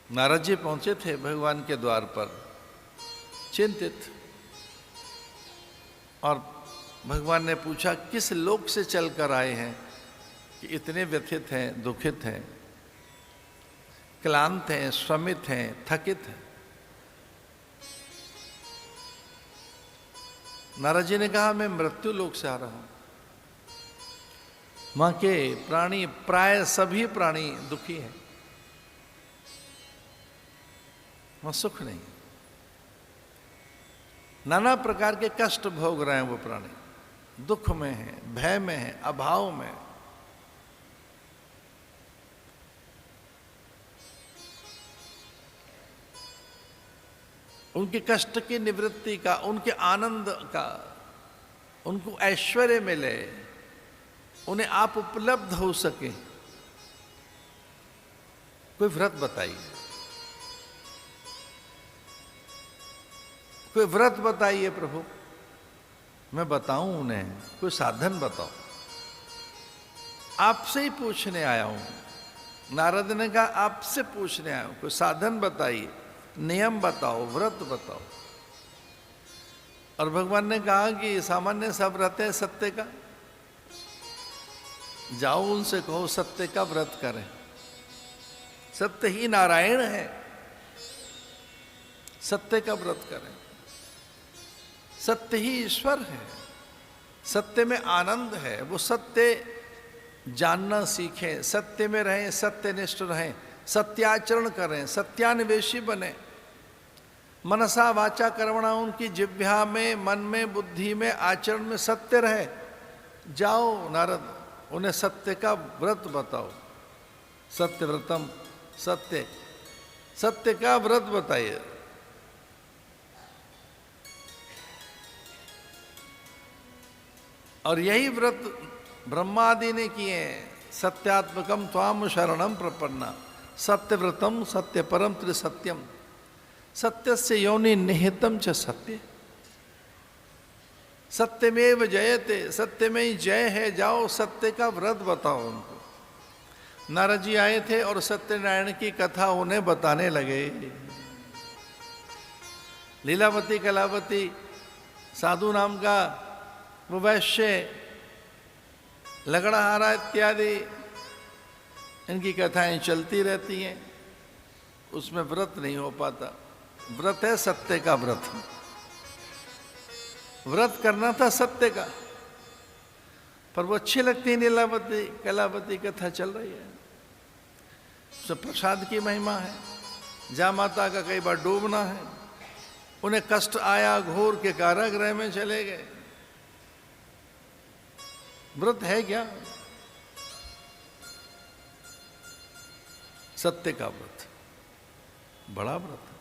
नारद जी पहुंचे थे भगवान के द्वार पर चिंतित, और भगवान ने पूछा किस लोक से चलकर आए हैं कि इतने व्यथित हैं, दुखित हैं, क्लांत हैं, श्रमित हैं, थकित हैं। नारद जी ने कहा मैं मृत्यु लोक से आ रहा हूं। वहां के प्राणी, प्राय सभी प्राणी दुखी हैं, वहां सुख नहीं, नाना प्रकार के कष्ट भोग रहे हैं वो प्राणी, दुख में हैं, भय में हैं, अभाव में। उनके कष्ट की निवृत्ति का, उनके आनंद का, उनको ऐश्वर्य मिले, उन्हें आप उपलब्ध हो सके, कोई व्रत बताइए, कोई व्रत बताइए प्रभु, मैं बताऊं उन्हें, कोई साधन बताओ। आपसे ही पूछने आया हूं। नारद ने कहा आपसे पूछने आया हूं, कोई साधन बताइए, नियम बताओ, व्रत बताओ। और भगवान ने कहा कि सामान्य सा व्रत है सत्य का, जाओ उनसे कहो सत्य का व्रत करें। सत्य ही नारायण है, सत्य का व्रत करें। सत्य ही ईश्वर है, सत्य में आनंद है। वो सत्य जानना सीखें, सत्य में रहें, सत्यनिष्ठ रहें, सत्याचरण करें, सत्यान्वेषी बने। मनसा वाचा कर्मणा, उनकी जिह्वा में, मन में, बुद्धि में, आचरण में सत्य रहे। जाओ नारद, उन्हें सत्य का व्रत बताओ। सत्य व्रतम, सत्य, सत्य का व्रत बताइए। और यही व्रत ब्रह्मादि ने किए। सत्यात्मकम त्वाम शरणम प्रपन्ना, सत्य व्रतम सत्य परम त्रिसत्यम, सत्य से योनि निहितम च सत्य, सत्यमेव जयते, सत्य में ही जय है। जाओ सत्य का व्रत बताओ उनको। नारद जी आए थे और सत्यनारायण की कथा उन्हें बताने लगे। लीलावती, कलावती, साधु नाम का वो वैश्य, लगड़ाहारा इत्यादि, इनकी कथाएं चलती रहती हैं। उसमें व्रत नहीं हो पाता। व्रत है सत्य का व्रत। व्रत करना था सत्य का, पर वो अच्छी लगती है लीलावती, कलावती कथा चल रही है। सब प्रसाद की महिमा है। जा माता का कई बार डूबना है, उन्हें कष्ट आया, घोर के कारागृह में चले गए। व्रत है क्या? सत्य का व्रत बड़ा व्रत है।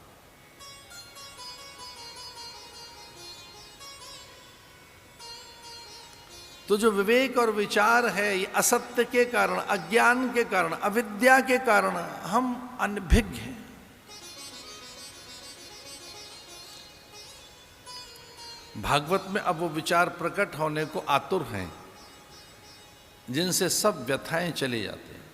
तो जो विवेक और विचार है, ये असत्य के कारण, अज्ञान के कारण, अविद्या के कारण हम अनभिज्ञ हैं। भागवत में अब वो विचार प्रकट होने को आतुर हैं जिनसे सब व्यथाएं चली जाती हैं।